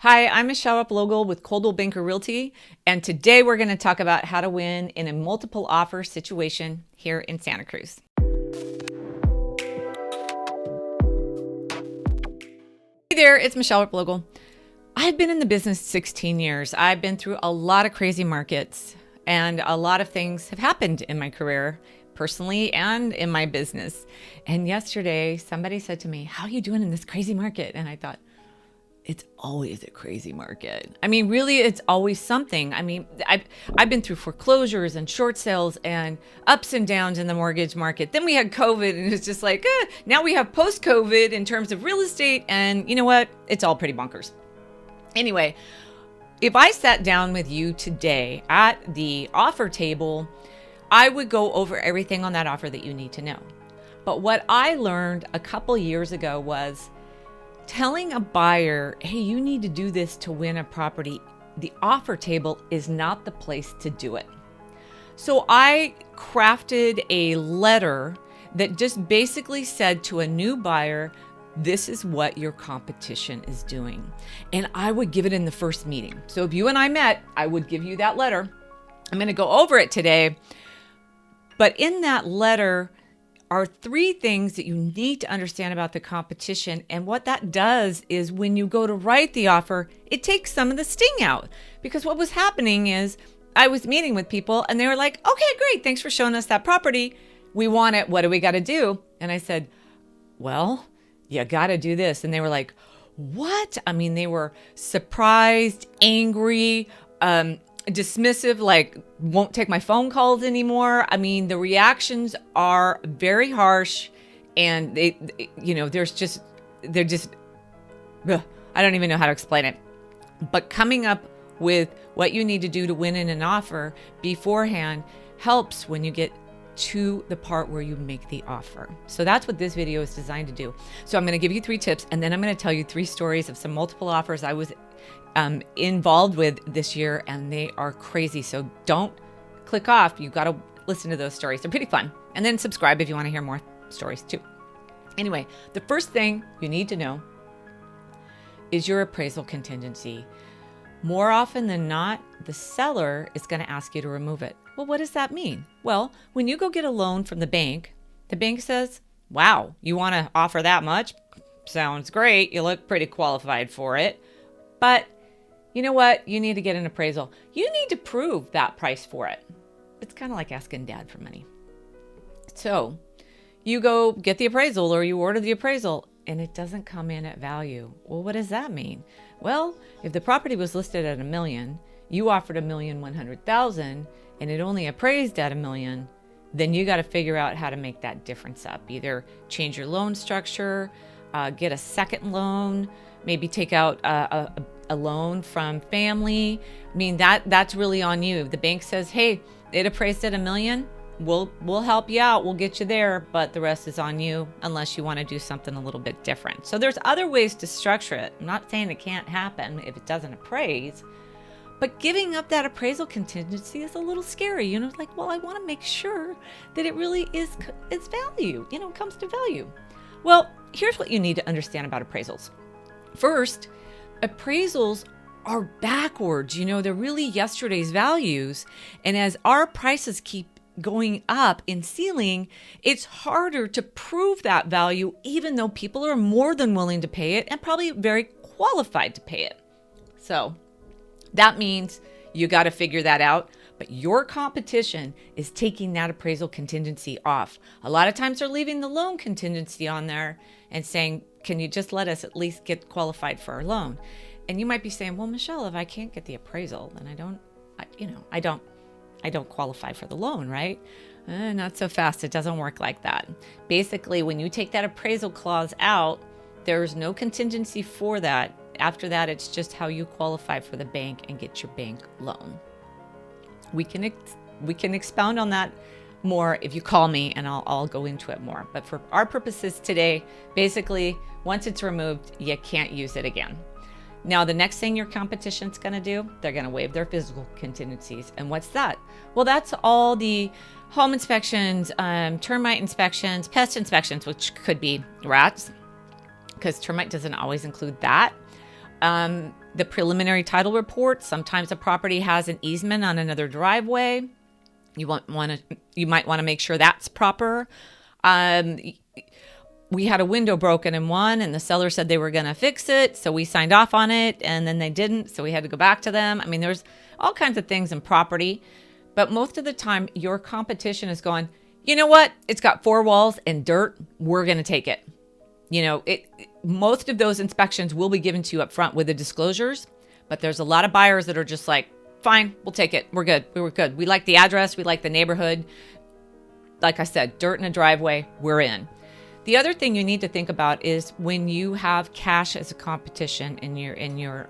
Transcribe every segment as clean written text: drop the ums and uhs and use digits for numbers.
Hi, I'm Michele Replogle with Coldwell Banker Realty, and today we're going to talk about how to win in a multiple offer situation here in Santa Cruz. Hey there, it's Michele Replogle. I've been in the business 16 years. I've been through a lot of crazy markets, and a lot of things have happened in my career, personally and in my business. And yesterday, somebody said to me, "How are you doing in this crazy market?" And I thought, it's always a crazy market. I mean, really, it's always something. I mean, I've been through foreclosures and short sales and ups and downs in the mortgage market. Then we had COVID, and it's just like, now we have post-COVID in terms of real estate. And you know what? It's all pretty bonkers. Anyway, if I sat down with you today at the offer table, I would go over everything on that offer that you need to know. But what I learned a couple years ago was telling a buyer, hey, you need to do this to win a property, the offer table is not the place to do it. So I crafted a letter that just basically said to a new buyer, this is what your competition is doing. And I would give it in the first meeting. So if you and I met, I would give you that letter. I'm going to go over it today. But in that letter are 3 things that you need to understand about the competition. And what that does is when you go to write the offer, it takes some of the sting out. Because what was happening is I was meeting with people and they were like, okay, great. Thanks for showing us that property. We want it. What do we got to do? And I said, well, you got to do this. And they were like, what? I mean, they were surprised, angry, dismissive, like won't take my phone calls anymore. I mean, the reactions are very harsh, and they're just, ugh, I don't even know how to explain it. But coming up with what you need to do to win in an offer beforehand helps when you get to the part where you make the offer. So that's what this video is designed to do. So I'm going to give you 3 tips, and then I'm going to tell you 3 stories of some multiple offers I was involved with this year, and they are crazy. So don't click off. You got to listen to those stories. They're pretty fun. And then subscribe if you want to hear more stories too. Anyway, the first thing you need to know is your appraisal contingency. More often than not, the seller is going to ask you to remove it. Well, what does that mean? Well, when you go get a loan from the bank says, wow, you want to offer that much? Sounds great. You look pretty qualified for it. But you know what? You need to get an appraisal. You need to prove that price for it. It's kind of like asking dad for money. So you go get the appraisal, or you order the appraisal, and it doesn't come in at value. Well, what does that mean? Well, if the property was listed at $1 million, you offered $1,100,000, and it only appraised at $1 million, then you got to figure out how to make that difference up. Either change your loan structure, get a second loan, maybe take out a loan from family. I mean, that's really on you. If the bank says, hey, it appraised at $1 million, we'll help you out. We'll get you there, but the rest is on you unless you want to do something a little bit different. So there's other ways to structure it. I'm not saying it can't happen if it doesn't appraise, but giving up that appraisal contingency is a little scary. It's like, well, I want to make sure that it really is value, comes to value. Well, here's what you need to understand about appraisals. First, appraisals are backwards. They're really yesterday's values. And as our prices keep going up in ceiling, it's harder to prove that value, even though people are more than willing to pay it and probably very qualified to pay it. So that means you got to figure that out. But your competition is taking that appraisal contingency off. A lot of times they're leaving the loan contingency on there and saying, can you just let us at least get qualified for our loan? And you might be saying, well, Michele, if I can't get the appraisal, then I don't qualify for the loan, right? Not so fast. It doesn't work like that. Basically, when you take that appraisal clause out, there's no contingency for that. After that, it's just how you qualify for the bank and get your bank loan. We can expound on that more if you call me, and I'll go into it more. But for our purposes today, basically, once it's removed, you can't use it again. Now, the next thing your competition's going to do, they're going to waive their physical contingencies. And what's that? Well, that's all the home inspections, termite inspections, pest inspections, which could be rats, because termite doesn't always include that. The preliminary title report. Sometimes a property has an easement on another driveway. You might want to make sure that's proper. We had a window broken in one, and the seller said they were going to fix it, so we signed off on it, and then they didn't, so we had to go back to them. I mean, there's all kinds of things in property, but most of the time, your competition is going, you know what? It's got 4 walls and dirt. We're going to take it. Most of those inspections will be given to you up front with the disclosures, but there's a lot of buyers that are just like, fine, we'll take it. We're good. We're good. We like the address. We like the neighborhood. Like I said, dirt in a driveway, we're in. The other thing you need to think about is when you have cash as a competition in your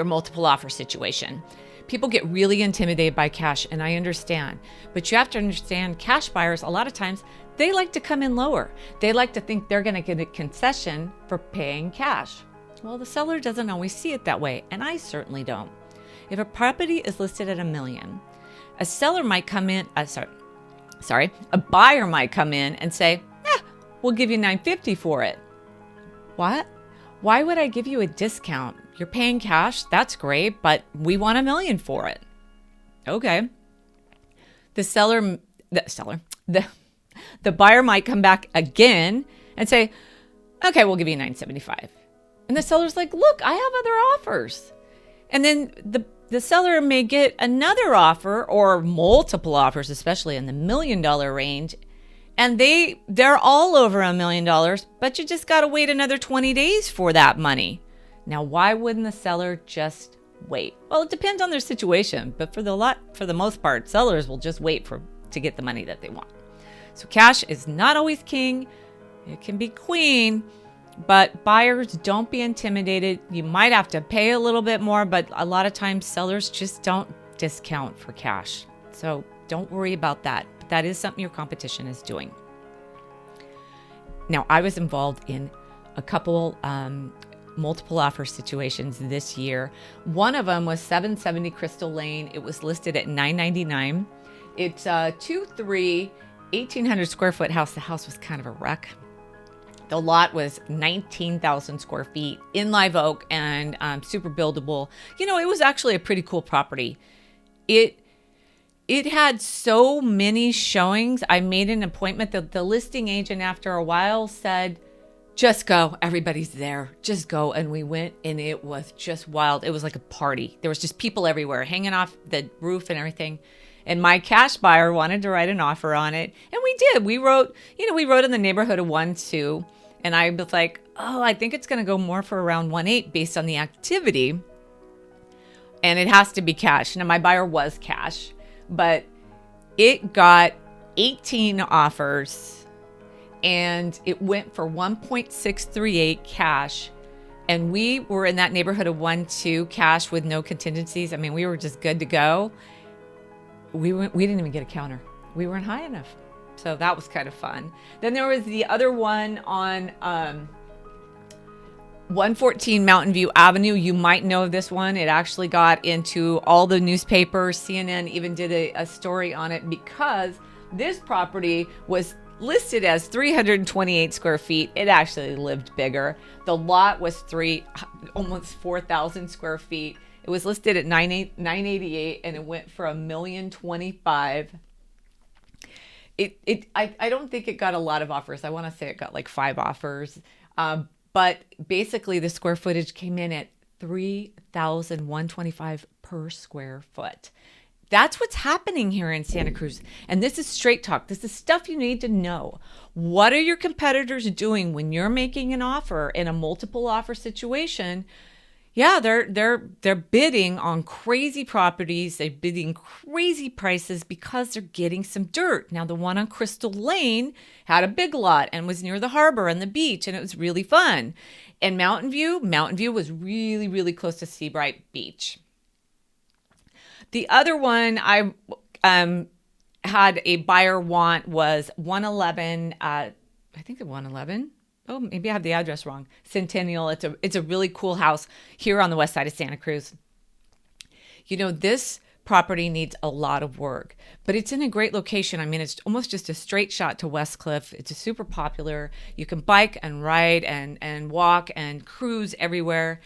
multiple offer situation. People get really intimidated by cash, and I understand. But you have to understand, cash buyers, a lot of times, they like to come in lower. They like to think they're going to get a concession for paying cash. Well, the seller doesn't always see it that way, and I certainly don't. If a property is listed at $1 million, a seller might come in, a buyer might come in and say, we'll give you $950 for it. What? Why would I give you a discount? You're paying cash. That's great, but we want $1 million for it. Okay. The buyer might come back again and say, okay, we'll give you $975. And the seller's like, look, I have other offers. And then the seller may get another offer or multiple offers, especially in the $1 million range. And they're all over $1 million, but you just got to wait another 20 days for that money. Now, why wouldn't the seller just wait? Well, it depends on their situation, but for the most part, sellers will just wait to get the money that they want. So cash is not always king. It can be queen, but buyers, don't be intimidated. You might have to pay a little bit more, but a lot of times sellers just don't discount for cash. So don't worry about that. That is something your competition is doing. Now, I was involved in a couple multiple offer situations this year. One of them was 770 Crystal Lane. It was listed at $999. It's a 2-3, 1,800 square foot house. The house was kind of a wreck. The lot was 19,000 square feet in live oak and super buildable. It was actually a pretty cool property. It had so many showings. I made an appointment. The listing agent, after a while, said, just go. Everybody's there. Just go. And we went, and it was just wild. It was like a party. There was just people everywhere hanging off the roof and everything. And my cash buyer wanted to write an offer on it. And we did. We wrote in the neighborhood of 1.2. And I was like, I think it's going to go more for around 1.8 based on the activity. And it has to be cash. Now, my buyer was cash. But it got 18 offers, and it went for 1.638 cash. And we were in that neighborhood of 1.2 cash with no contingencies. I mean, we were just good to go. We didn't even get a counter. We weren't high enough. So that was kind of fun. Then there was the other one on 114 Mountain View Avenue. You might know this one. It actually got into all the newspapers. CNN even did a story on it because this property was listed as 328 square feet. It actually lived bigger. The lot was almost 4,000 square feet. It was listed at 988 and it went for $1,025,000. I don't think it got a lot of offers. I want to say it got like 5 offers. But basically, the square footage came in at $3,125 per square foot. That's what's happening here in Santa Cruz. And this is straight talk. This is stuff you need to know. What are your competitors doing when you're making an offer in a multiple offer situation? Yeah, they're bidding on crazy properties. They're bidding crazy prices because they're getting some dirt. Now, the one on Crystal Lane had a big lot and was near the harbor and the beach, and it was really fun. And Mountain View was really, really close to Seabright Beach. The other one I had a buyer want was 111. I think it's 111. Oh, maybe I have the address wrong. Centennial. It's a really cool house here on the west side of Santa Cruz. This property needs a lot of work, but it's in a great location. I mean, it's almost just a straight shot to West Cliff. It's super popular. You can bike and ride and walk and cruise everywhere.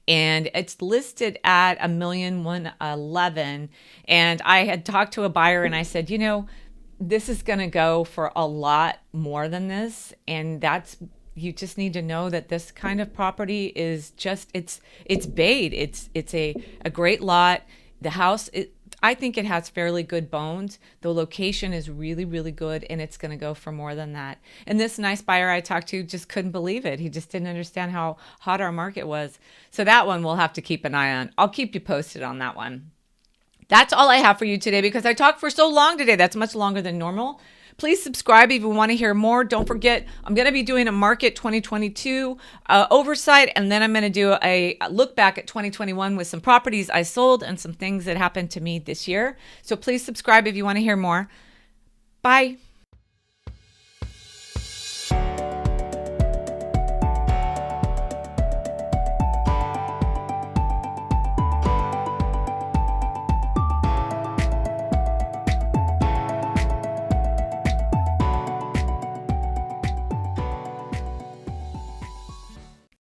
and it's listed at $1,111,000. And I had talked to a buyer and I said, you know, this is going to go for a lot more than this. And you just need to know that this kind of property is just, it's bait. It's a great lot. The house, I think it has fairly good bones. The location is really, really good, and it's going to go for more than that. And this nice buyer I talked to just couldn't believe it. He just didn't understand how hot our market was. So that one we'll have to keep an eye on. I'll keep you posted on that one. That's all I have for you today because I talked for so long today. That's much longer than normal. Please subscribe if you want to hear more. Don't forget, I'm going to be doing a market 2022 oversight, and then I'm going to do a look back at 2021 with some properties I sold and some things that happened to me this year. So please subscribe if you want to hear more. Bye.